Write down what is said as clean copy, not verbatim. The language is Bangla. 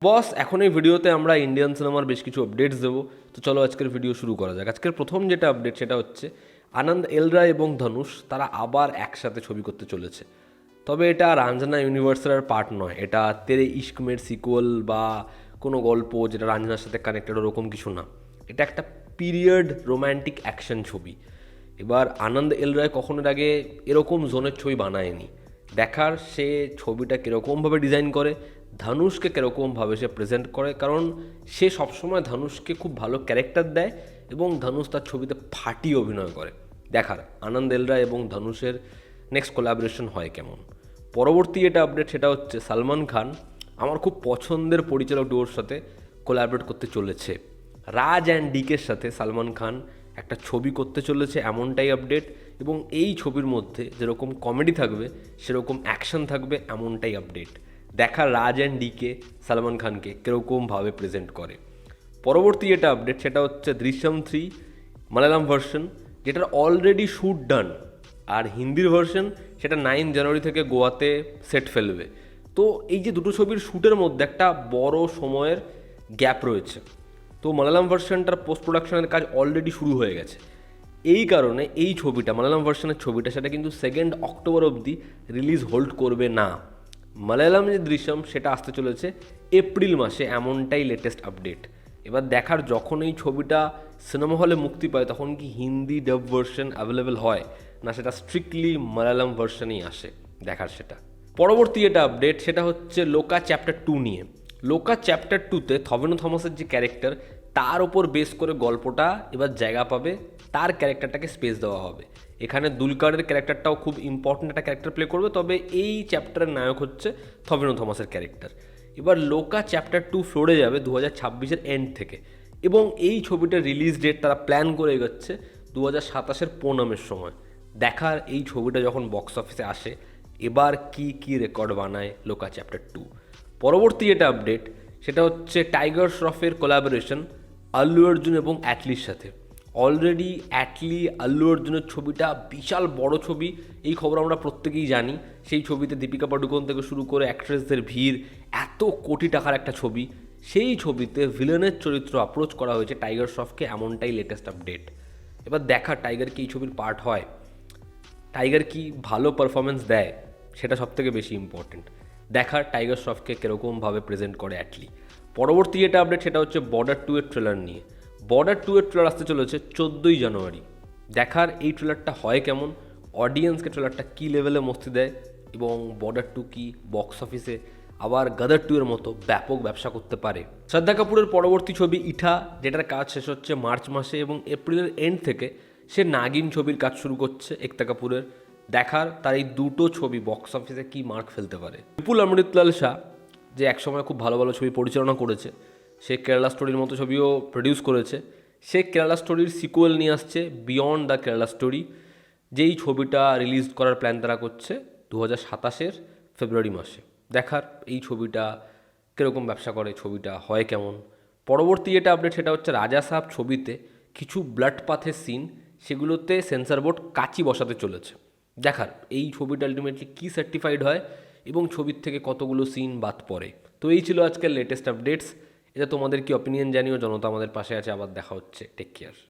বস, এখন এই ভিডিওতে আমরা ইন্ডিয়ান সিনেমার বেশ কিছু আপডেটস দেবো। তো চলো আজকের ভিডিও শুরু করা যাক। আজকের প্রথম যেটা আপডেট সেটা হচ্ছে আনন্দ এল রায় এবং ধনুষ তারা আবার একসাথে ছবি করতে চলেছে। তবে এটা রাঞ্জনা ইউনিভার্সের আর পার্ট নয়, এটা তেরে ইশকমের সিকুয়াল বা কোনো গল্প যেটা রাঞ্জনার সাথে কানেক্টেড ওরকম কিছু না। এটা একটা পিরিয়ড রোম্যান্টিক অ্যাকশন ছবি। এবার আনন্দ এল রায় কখনোর আগে এরকম জোনের ছবি বানায়নি। দেখার সে ছবিটা কীরকমভাবে ডিজাইন করে, ধনুষকে কীরকমভাবে সে প্রেজেন্ট করে, কারণ সে সবসময় ধনুষকে খুব ভালো ক্যারেক্টার দেয় এবং ধনুষ তার ছবিতে ফাটিয়ে অভিনয় করে। দেখার আনন্দ এল রায় এবং ধনুষের নেক্সট কোলাবোরেশন হয় কেমন। পরবর্তী এটা আপডেট সেটা হচ্ছে সালমান খান আমার খুব পছন্দের পরিচালক ডুয়োর সাথে কোলাবরেট করতে চলেছে। রাজ অ্যান্ড ডিকের সাথে সালমান খান একটা ছবি করতে চলেছে, এমনটাই আপডেট। এবং এই ছবির মধ্যে যেরকম কমেডি থাকবে সেরকম অ্যাকশন থাকবে, এমনটাই আপডেট। দেখা রাজ অ্যান্ড ডিকে সালমান খানকে কীরকমভাবে প্রেজেন্ট করে। পরবর্তী যেটা আপডেট সেটা হচ্ছে দৃশ্যম 3 মালায়ালাম ভার্সন, যেটার অলরেডি শ্যুট ডান, আর হিন্দির ভার্সন সেটা 9 জানুয়ারি থেকে গোয়াতে সেট ফেলবে। তো এই যে দুটো ছবির শ্যুটের মধ্যে একটা বড় সময়ের গ্যাপ রয়েছে। তো মালায়ালাম ভার্সনটার পোস্ট প্রোডাকশনের কাজ অলরেডি শুরু হয়ে গেছে। এই কারণে এই ছবিটা মালায়ালাম ভার্সনের ছবিটা সেটা কিন্তু 2 অক্টোবর অবধি রিলিজ হোল্ড করবে না। মালায়ালাম যে দৃশ্যম সেটা আসতে চলেছে এপ্রিল মাসে, এমনটাই লেটেস্ট আপডেট। এবার দেখার যখন এই ছবিটা সিনেমা হলে মুক্তি পায় তখন কি হিন্দি ডাব ভার্সন অ্যাভেলেবেল হয়, না সেটা স্ট্রিক্টলি মালায়ালাম ভার্সনেই আসে, দেখার সেটা। পরবর্তী এটা আপডেট সেটা হচ্ছে লোকা চ্যাপ্টার 2 নিয়ে। লোকা চ্যাপ্টার 2তে থবেনো থমাসের যে ক্যারেক্টার তার ওপর বেস করে গল্পটা এবার জায়গা পাবে, তার ক্যারেক্টারটাকে স্পেস দেওয়া হবে। এখানে দুলকারের ক্যারেক্টারটাও খুব ইম্পর্ট্যান্ট একটা ক্যারেক্টার প্লে করবে, তবে এই চ্যাপ্টারের নায়ক হচ্ছে থবেনো থমাসের ক্যারেক্টার। এবার লোকা চ্যাপ্টার 2 ফ্লোরে যাবে 2026-এর এন্ড থেকে, এবং এই ছবিটার রিলিজ ডেট তারা প্ল্যান করে এগোচ্ছে 2027-এর পুনমের সময়। দেখার এই ছবিটা যখন বক্স অফিসে আসে এবার কি রেকর্ড বানায় লোকা চ্যাপ্টার 2। পরবর্তী যেটা আপডেট সেটা হচ্ছে টাইগার শ্রফের কোলাবোরেশন আল্লু অর্জুন এবং অ্যাটলির সাথে। অলরেডি অ্যাটলি আল্লু অর্জুনের ছবিটা বিশাল বড় ছবি, এই খবর আমরা প্রত্যেকেই জানি। সেই ছবিতে দীপিকা পাডুকোন থেকে শুরু করে অ্যাক্ট্রেসদের ভিড়, এত কোটি টাকার একটা ছবি। সেই ছবিতে ভিলেনের চরিত্র অ্যাপ্রোচ করা হয়েছে টাইগার শ্রফকে, এমনটাই লেটেস্ট আপডেট। এবার দেখা টাইগার কি এই ছবির পার্ট হয়, টাইগার কি ভালো পারফরমেন্স দেয়, সেটা সবথেকে বেশি ইম্পর্টেন্ট। দেখার টাইগার শ্রফকে কীরকমভাবে প্রেজেন্ট করে অ্যাটলি। পরবর্তী যেটা আপডেট সেটা হচ্ছে বর্ডার 2-এর ট্রেলার নিয়ে। বর্ডার 2-এর ট্রেলার আসতে চলেছে 14ই জানুয়ারি। দেখার এই ট্রেলারটা হয় কেমন, অডিয়েন্সকে ট্রেলারটা কী লেভেলে মস্তি দেয়, এবং বর্ডার 2 কি বক্স অফিসে আবার গদর 2-এর মতো ব্যাপক ব্যবসা করতে পারে। শ্রদ্ধা কাপুরের পরবর্তী ছবি ইঠা, যেটার কাজ শেষ হচ্ছে মার্চ মাসে, এবং এপ্রিলের এন্ড থেকে সে নাগিন ছবির কাজ শুরু করছে একতা কাপুরের। দেখার তার এই দুটো ছবি বক্স অফিসে কী মার্ক ফেলতে পারে। বিপুল অমৃতলাল শাহ, যে একসময় খুব ভালো ভালো ছবি পরিচালনা করেছে, সে কেরালা স্টোরির মতো ছবিও প্রডিউস করেছে। সে কেরালা স্টোরির সিকুয়েল নিয়ে আসছে বিয়ন্ড দ্য কেরালা স্টোরি, যেই ছবিটা রিলিজ করার প্ল্যান তারা করছে 2027-এর ফেব্রুয়ারি মাসে। দেখার এই ছবিটা কীরকম ব্যবসা করে, ছবিটা হয় কেমন। পরবর্তী যেটা আপডেট সেটা হচ্ছে রাজা সাহেব ছবিতে কিছু ব্লাড পাথের সিন, সেগুলোতে সেন্সর বোর্ড কাঁচি বসাতে চলেছে। দেখার এই ছবিটা আলটিমেটলি কী সার্টিফাইড হয় এবং ছবির থেকে কতগুলো সিন বাদ পড়ে। তো এই ছিল আজকের লেটেস্ট আপডেটস। এটা তোমাদের কি অপিনিয়ন জানিও, জনতা আমাদের পাশে আছে। আবার দেখা হচ্ছে, টেক কেয়ার।